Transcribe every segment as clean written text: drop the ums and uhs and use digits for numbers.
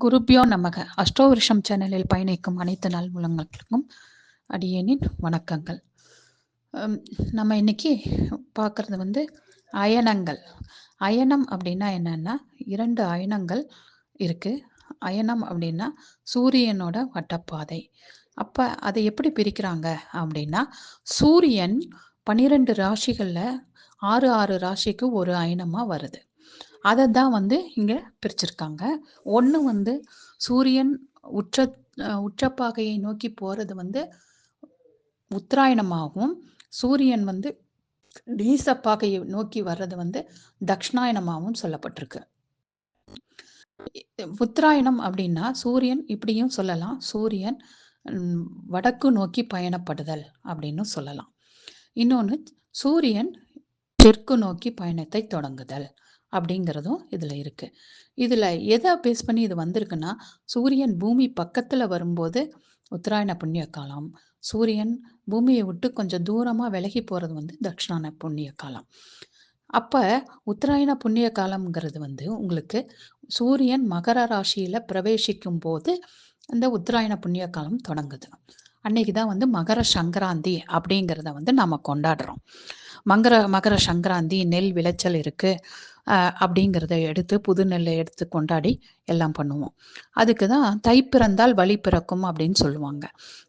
குருபியோ நமக அஷ்டோவிருஷம் சேனலில் பயணிக்கும் அனைத்து நல்முலங்களுக்கும் அடியேனின் வணக்கங்கள். நம்ம இன்னைக்கு பார்க்கறது வந்து அயனங்கள். அயனம் அப்படின்னா என்னன்னா, 2 அயனங்கள் இருக்கு. அயனம் அப்படின்னா சூரியனோட வட்டப்பாதை. அப்ப அதை எப்படி பிரிக்கிறாங்க அப்படின்னா, சூரியன் 12 ராசிகள்ல 6 ராசிக்கு ஒரு அயனமா வருது. அதை தான் வந்து இங்க பிரிச்சிருக்காங்க. ஒண்ணு வந்து சூரியன் உச்ச உச்சப்பாகையை நோக்கி போறது வந்து உத்தராயணமாகவும், சூரியன் வந்து நீசப்பாகையை நோக்கி வர்றது வந்து தக்ஷணாயனமாகவும் சொல்லப்பட்டிருக்கு. உத்தராயணம் அப்படின்னா சூரியன் இப்படியும் சொல்லலாம். சூரியன் வடக்கு நோக்கி பயணப்படுதல் அப்படின்னு சொல்லலாம். இன்னொன்னு சூரியன் தெற்கு நோக்கி பயணத்தை தொடங்குதல் அப்படிங்கிறதும் இதுல இருக்கு. இதுல எதை பேஸ் பண்ணி இது வந்திருக்குன்னா, சூரியன் பூமி பக்கத்துல வரும்போது உத்தராயண புண்ணிய காலம், சூரியன் பூமியை விட்டு கொஞ்சம் தூரமா விலகி போறது வந்து தட்சிணாயன புண்ணிய காலம். அப்ப உத்தராயண புண்ணிய காலம்ங்கிறது வந்து உங்களுக்கு சூரியன் மகர ராசியில பிரவேசிக்கும் போது இந்த உத்தராயண புண்ணிய காலம் தொடங்குது. அன்னைக்குதான் வந்து மகர சங்கராந்தி அப்படிங்கிறத வந்து நாம கொண்டாடுறோம். மகர சங்கராந்தி, நெல் விளைச்சல் இருக்கு அப்படிங்கிறத எடுத்து புது நெல்லை எடுத்து கொண்டாடி எல்லாம் பண்ணுவோம். அதுக்கு தான் தை பிறந்தால் வழி பிறக்கும் அப்படின்னு சொல்லுவாங்க.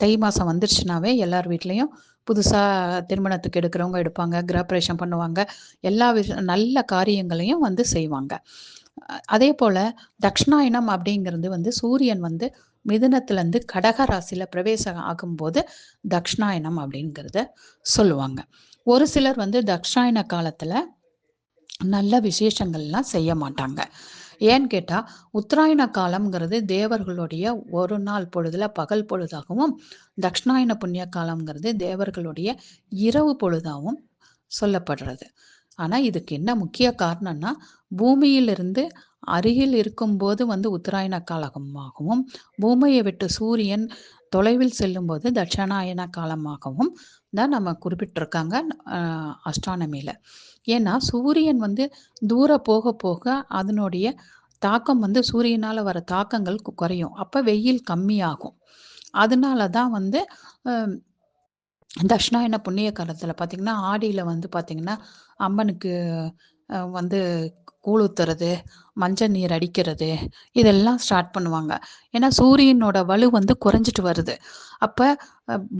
தை மாதம் வந்துருச்சுனாவே எல்லார் வீட்லேயும் புதுசாக திருமணத்துக்கு எடுக்கிறவங்க எடுப்பாங்க, கிரகப்பிரவேசம் பண்ணுவாங்க, எல்லா நல்ல காரியங்களையும் வந்து செய்வாங்க. அதே போல் தக்ஷணாயனம் அப்படிங்கிறது வந்து சூரியன் வந்து மிதுனத்துலேருந்து கடக ராசியில் பிரவேசம் ஆகும்போது தக்ஷணாயனம் அப்படிங்கிறத சொல்லுவாங்க. ஒரு சிலர் வந்து தக்ஷாயன காலத்தில் நல்ல விசேஷங்கள்லாம் செய்ய மாட்டாங்க. ஏன்னு கேட்டால், உத்தராயண காலம்ங்கிறது தேவர்களுடைய ஒரு நாள் பொழுதுல பகல் பொழுதாகவும், தக்ஷணாயன புண்ணிய காலம்ங்கிறது தேவர்களுடைய இரவு பொழுதாகவும் சொல்லப்படுறது. ஆனால் இதுக்கு என்ன முக்கிய காரணம்னா, பூமியிலிருந்து அருகில் இருக்கும்போது வந்து உத்தராயண காலமாகவும், பூமியை விட்டு சூரியன் தொலைவில் செல்லும்போது தட்சிணாயன காலமாகவும் தான் நம்ம குறிப்பிட்டிருக்காங்க அஸ்ட்ரானமியில். ஏன்னா சூரியன் வந்து தூரம் போக போக அதனுடைய தாக்கம் வந்து சூரியனால் வர தாக்கங்கள் குறையும். அப்போ வெயில் கம்மியாகும். அதனால தான் வந்து தட்சிணாயன புண்ணிய காலத்தில் பார்த்திங்கன்னா, ஆடியில் வந்து பார்த்திங்கன்னா அம்மனுக்கு வந்து கூழ் ஊத்துறது, மஞ்சள் நீர் அடிக்கிறது, இதெல்லாம் ஸ்டார்ட் பண்ணுவாங்க. ஏன்னா சூரியனோட வலு வந்து குறைஞ்சிட்டு வருது. அப்போ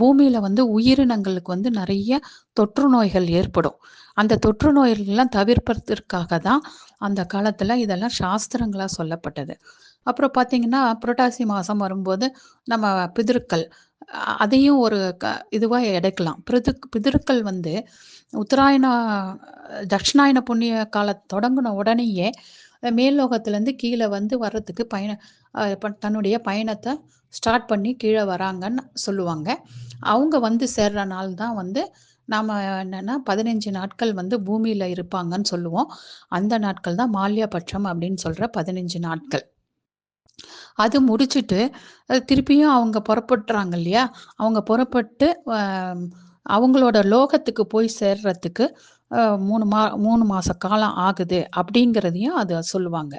பூமியில் வந்து உயிரினங்களுக்கு வந்து நிறைய தொற்று நோய்கள் ஏற்படும். அந்த தொற்று நோய்கள்லாம் தவிர்ப்பதற்காக தான் அந்த காலத்தில் இதெல்லாம் சாஸ்திரங்களாக சொல்லப்பட்டது. அப்புறம் பார்த்திங்கன்னா, புரட்டாசி மாதம் வரும்போது நம்ம பிதிருக்கள் அதையும் ஒரு இதுவாக எடுக்கலாம். பிதிருக்கள் வந்து உத்தராயண தட்சிணாயன புண்ணிய காலம் தொடங்கின உடனேயே மேல்லோகத்திலேருந்து கீழே வந்து வர்றதுக்கு தன்னுடைய பயணத்தை ஸ்டார்ட் பண்ணி கீழே வராங்கன்னு சொல்லுவாங்க. அவங்க வந்து சேர்ற நாள் தான் வந்து நாம் என்னென்னா 15 நாட்கள் வந்து பூமியில் இருப்பாங்கன்னு சொல்லுவோம். அந்த நாட்கள் தான் மால்யபட்சம் அப்படின்னு சொல்கிற 15 நாட்கள். அது முடிச்சுட்டு திருப்பியும் அவங்க புறப்படுறாங்க இல்லையா, அவங்க புறப்பட்டு அவங்களோட லோகத்துக்கு போய் சேர்றதுக்கு 3 மாத காலம் ஆகுது அப்படிங்கிறதையும் அது சொல்லுவாங்க.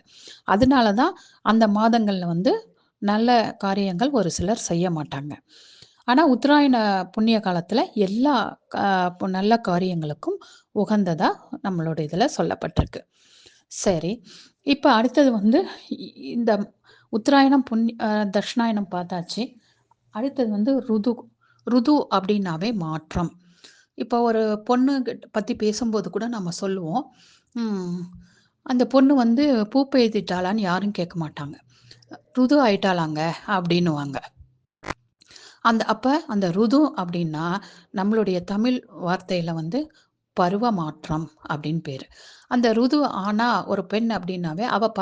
அதனால தான் அந்த மாதங்களில் வந்து நல்ல காரியங்கள் ஒரு சிலர் செய்ய மாட்டாங்க. ஆனால் உத்தராயண புண்ணிய காலத்தில் எல்லா நல்ல காரியங்களுக்கும் உகந்ததாக நம்மளோட இதில் சொல்லப்பட்டிருக்கு. சரி, இப்போ அடுத்தது வந்து இந்த உத்தராயணம் தட்சிணாயனம் பார்த்தாச்சு. அடுத்தது வந்து ருது அப்படின்னாவே மாற்றம். இப்போ ஒரு பொண்ணு பற்றி பேசும்போது கூட நம்ம சொல்லுவோம், அந்த பொண்ணு வந்து பூ பெய்திட்டாளான்னு யாரும் கேட்க மாட்டாங்க, ருது ஆயிட்டாளாங்க அப்படின்னுவாங்க. அப்போ அந்த ருது அப்படின்னா நம்மளுடைய தமிழ் வார்த்தையில் வந்து பருவ மாற்றம் அப்படின்னு பேர். அந்த ருது ஆனா ஒரு பெண் அப்படின்னாவே அவள்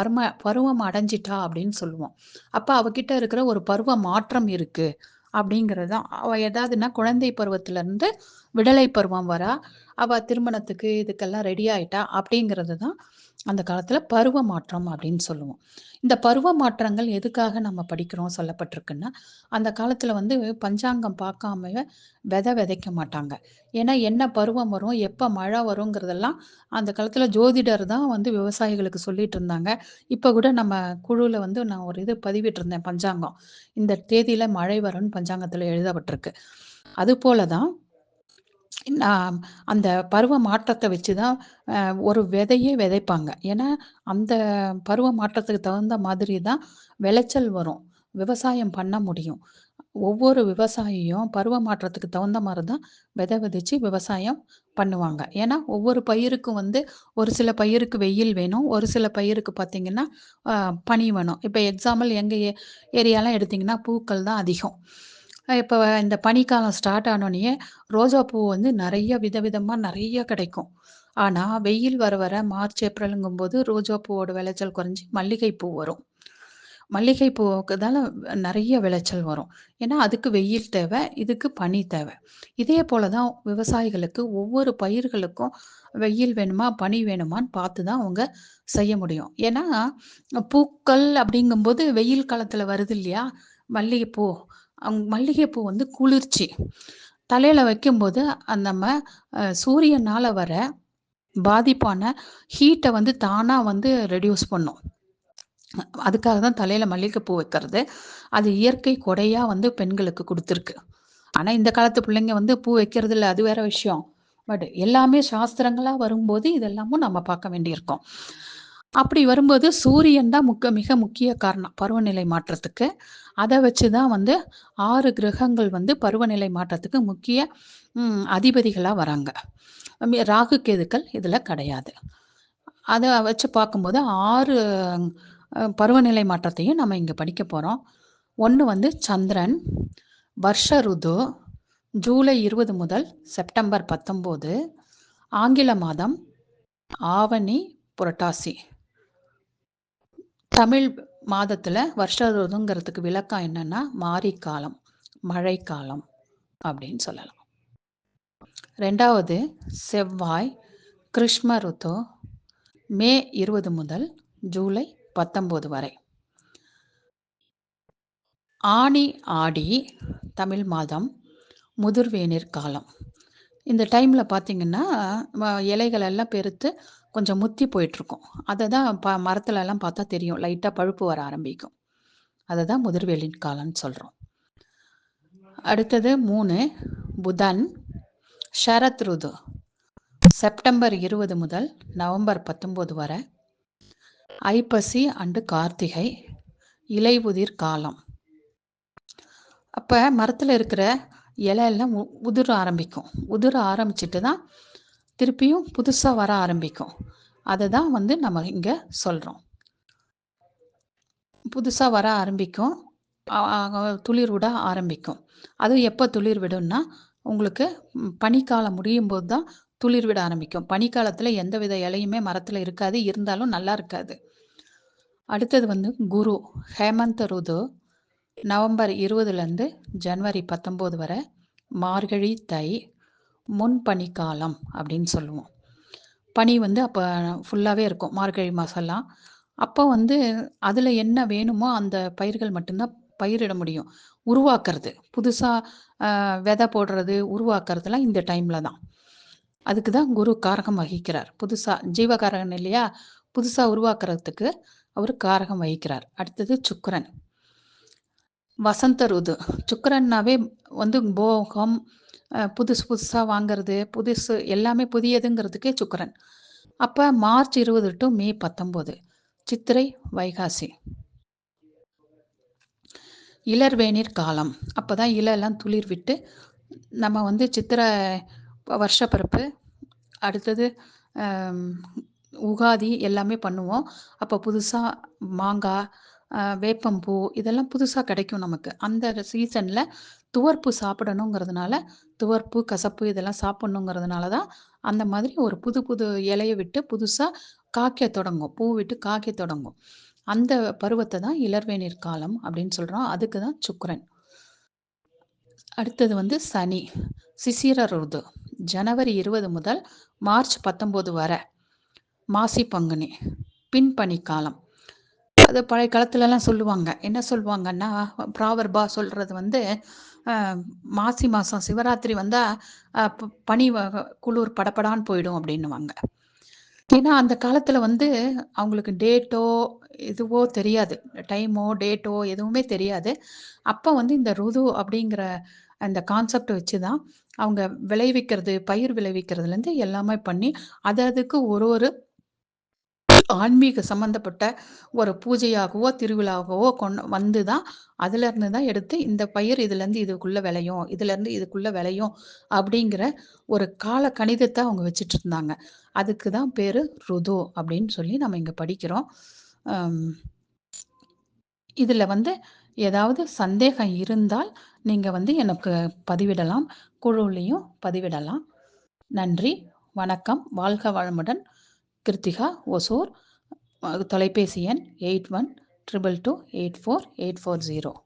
பருவம் அடைஞ்சிட்டா அப்படின்னு சொல்லுவோம். அப்போ அவகிட்ட இருக்கிற ஒரு பருவ மாற்றம் இருக்கு அப்படிங்கிறது தான். அவள் ஏதாவதுன்னா குழந்தை பருவத்திலேருந்து விடலை பருவம் வரா, அவ திருமணத்துக்கு இதுக்கெல்லாம் ரெடி ஆயிட்டா அப்படிங்கிறது தான் அந்த காலத்துல பருவ மாற்றம் அப்படின்னு சொல்லுவோம். இந்த பருவ மாற்றங்கள் எதுக்காக நம்ம படிக்கிறோம் சொல்லப்பட்டிருக்குன்னா, அந்த காலத்துல வந்து பஞ்சாங்கம் பார்க்காம விதைக்க மாட்டாங்க. ஏன்னா என்ன பருவம் வரும், எப்ப மழை வருங்கிறதெல்லாம் அந்த காலத்துல ஜோதிடர் தான் வந்து விவசாயிகளுக்கு சொல்லிட்டு இருந்தாங்க. இப்ப கூட நம்ம குழுல வந்து நான் ஒரு இது பதிவிட்டிருந்தேன் பஞ்சாங்கம். இந்த தேதியில மழை வரும்னு பஞ்சாங்கத்துல எழுதப்பட்டிருக்கு. அதுபோல தான் நான் அந்த பருவ மாற்றத்த வச்சு தான் ஒரு விதையே விதைப்பாங்க. ஏன்னா, அந்த பருவ மாற்றத்துக்கு தகுந்த மாதிரி தான் விளைச்சல் வரும். விவசாயம் பண்ண முடியும். ஒவ்வொரு விவசாயியும் பருவ மாற்றத்துக்கு தகுந்த மாரி தான் விதை விதைச்சு விவசாயம் பண்ணுவாங்க. ஏன்னா, ஒவ்வொரு பயிருக்கும் வந்து ஒரு சில பயிருக்கு வெயில் வேணும். ஒரு சில பயிருக்கு பார்த்தீங்கன்னா, அ பனி வேணும். இப்ப எக்ஸாம்பிள் எங்க ஏரியாலாம் எடுத்தீங்கன்னா, பூக்கள் தான் அதிகம். இப்ப இந்த பனிக்காலம் ஸ்டார்ட் ஆனோனயே ரோஜா பூ வந்து நெறைய விதவிதமா நெறைய கிடைக்கும். ஆனா, வெயில் வர வர மார்ச், ஏப்ரல்ங்கும்போது ரோஜா பூவோட விளைச்சல் குறைஞ்சு மல்லிகை பூ வரும். மல்லிகை பூவுக்கு தான நெறைய விளைச்சல் வரும். ஏன்னா, அதுக்கு வெயில் தேவ, இதுக்கு பனி தேவ. இதே போல தான் விவசாயிகளுக்கு ஒவ்வொரு பயிர்களுக்கும் வெயில் வேணுமா, பனி வேணுமான்னு பார்த்து தான் அவங்க செய்ய முடியும். ஏன்னா, பூக்கள் அப்படிங்கும்போது வெயில் காலத்துல வருது இல்லையா? மல்லிகைப்பூ. மல்லிகைப்பூ வந்து குளிர்ச்சி. தலையில வைக்கும்போது நம்ம சூரியனால வர பாதிப்பான ஹீட்ட வந்து தானா வந்து ரெட்யூஸ் பண்ணும். அதுக்காக தான் தலையில மல்லிகைப்பூ வைக்கிறது. அது இயற்கை கொடையா வந்து பெண்களுக்கு குடுத்துருக்கு. ஆனா, இந்த காலத்து பிள்ளைங்க வந்து பூ வைக்கிறதில்ல. அது வேற விஷயம். பட் எல்லாமே சாஸ்திரங்களா வரும்போது, இதெல்லாமும் நம்ம பார்க்க வேண்டியிருக்கும். அப்படி வரும்போது சூரியன் தான் மிக முக்கிய காரணம் பருவநிலை மாற்றத்துக்கு. அத வச்சு தான் வந்து 6 கிரகங்கள் வந்து பருவநிலை மாற்றத்துக்கு முக்கிய அதிபதிகளா வராங்க. ராகு, கேதுக்கள் இதுல கிடையாது. அத வச்சு பார்க்கும்போது 6 பருவநிலை மாற்றத்தையும் நம்ம இங்க படிக்க போறோம். 1 வந்து சந்திரன், வருஷ ருது, ஜூலை 20 முதல் செப்டம்பர் 19, ஆங்கில மாதம் ஆவணி, புரட்டாசி. தமிழ் மாதத்துல வருஷ ருதுங்கிறதுக்கு விளக்கம் என்னன்னா, மாரிக்காலம், மழைக்காலம் அப்படின்னு சொல்லலாம். 2வது செவ்வாய், கிருஷ்ம ருது, மே 20 முதல் ஜூலை 19 வரை. ஆனி, ஆடி தமிழ் மாதம் முதிர்வேனிற் காலம். இந்த டைம்ல பார்த்தீங்கன்னா, இலைகள் எல்லாம் பெருத்து கொஞ்சம் முத்தி போயிட்டுருக்கும். அத தான் மரத்துலலாம் பார்த்தா தெரியும். லைட்டா பழுப்பு வர ஆரம்பிக்கும். அத தான் முதிர்வேலின் காலம்னு சொல்றோம். அடுத்தது 3 புதன், ஷரத் ருது. செப்டம்பர் 20 முதல் நவம்பர் 19 வரை. ஐப்பசி அண்டு கார்த்திகை, இலையுதிர் காலம். அப்ப மரத்துல இருக்கிற இலை எல்லாம் உதிர ஆரம்பிக்கும். உதிர ஆரம்பிச்சுட்டு தான் திருப்பியும் புதுசா வர ஆரம்பிக்கும். அத தான் வந்து நம்ம இங்க சொல்றோம். புதுசா வர ஆரம்பிக்கும். துளிர் விட ஆரம்பிக்கும். அதுவும் எப்ப துளிர் விடும்னா, உங்களுக்கு பனிக்காலம் முடியும்போது தான் துளிர் விட ஆரம்பிக்கும். பனிக்காலத்துல எந்தவித இலையுமே மரத்துல இருக்காது. இருந்தாலும் நல்லா இருக்காது. அடுத்தது வந்து குரு, ஹேமந்த ருது, நவம்பர் 20லேருந்து ஜனவரி 19 வரை. மார்கழி, தை, முன்பனிக்காலம் அப்படின்னு சொல்லுவோம். பனி வந்து அப்ப ஃபுல்லாவே இருக்கும். மார்கழி மாசம்லாம். அப்போ வந்து அதுல என்ன வேணுமோ அந்த பயிர்கள் மட்டும் தான் பயிரிட முடியும். உருவாக்குறது. புதுசா விதை போடுறது, உருவாக்குறதெல்லாம் இந்த டைம்ல தான். அதுக்கு தான் குரு காரகம் வகிக்கிறார். புதுசா ஜீவகாரகன் இல்லையா? புதுசா உருவாக்குறதுக்கு அவரு காரகம் வகிக்கிறார். அடுத்தது சுக்கிரன். வசந்த ருது. சுக்கிரன்னாவே வந்து போகம், புதுசு புதுசா வாங்குறது, புதுசு எல்லாமே புதியதுங்கிறதுக்கே சுக்கிரன். அப்ப மார்ச் 20 டூ மே 19. சித்திரை, வைகாசி. இளர்வேனிற் காலம். அப்பதான் இலைலாம் துளிர் விட்டு நம்ம வந்து சித்திரை வருஷப்பிறப்பு, அடுத்தது அம் உகாதி எல்லாமே பண்ணுவோம். அப்ப புதுசா மாங்காய், வேப்பம்பூ இதெல்லாம் புதுசா கிடைக்கும் நமக்கு. அந்த சீசன்ல துவர்ப்பு சாப்பிடணுங்கிறதுனால, துவர்ப்பு, கசப்பு இதெல்லாம் சாப்பிடணுங்கிறதுனால தான், அந்த மாதிரி ஒரு புது புது இலைய விட்டு புதுசா காய்க்கத் தொடங்கும். பூ விட்டு காய்க்கத் தொடங்கும். அந்த பருவத்த தான் இளர்வேனிற் காலம் அப்படின்னு சொல்றோம். அதுக்கு தான் சுக்கிரன். அடுத்தது வந்து சனி, சிசிர ருது. ஜனவரி 20 முதல் மார்ச் 19 வரை மாசி பங்குனி பின்பனி காலம். அது பழைய காலத்துலலாம் சொல்லுவாங்க. என்ன சொல்லுவாங்கன்னா, ப்ராவர்பா சொல்றது வந்து, அ மாசி மாசம் சிவராத்திரி வந்தா பனி குளிர் படபடான்னு போயிடும் அப்டின்னுவாங்க. ஏன்னா, அந்த காலத்துல வந்து அவங்களுக்கு டேட்டோ, எதுவோ தெரியாது. டைமோ, டேட்டோ எதுவுமே தெரியாது. அப்ப வந்து இந்த ருது அப்படிங்கிற அந்த கான்செப்ட் வச்சு தான் அவங்க விளைவிக்கிறது, பயிர் விளைவிக்கிறதுலேருந்து எல்லாமே பண்ணி, அதுக்கு ஒரு ஒரு ஆன்மீக சம்மந்தப்பட்ட ஒரு பூஜையாகவோ, திருவிழாவாகவோ வந்து தான் அதிலருந்து தான் எடுத்து இந்த பயிர் இதுலேருந்து இதுக்குள்ள விளையும், இதுலேருந்து இதுக்குள்ள விளையும் அப்படிங்கிற ஒரு கால கணிதத்த அவங்க வச்சுட்டுருந்தாங்க. அதுக்கு தான் பேரு ருது அப்படின்னு சொல்லி நம்ம இங்க படிக்கிறோம். அம் இதுல வந்து ஏதாவது சந்தேகம் இருந்தால், நீங்க வந்து எனக்கு பதிவிடலாம். குழுவுலயும் பதிவிடலாம். நன்றி, வணக்கம். வாழ்க வளமுடன். கிருத்திகா, ஒசூர். தொலைபேசி எண் 8122284840.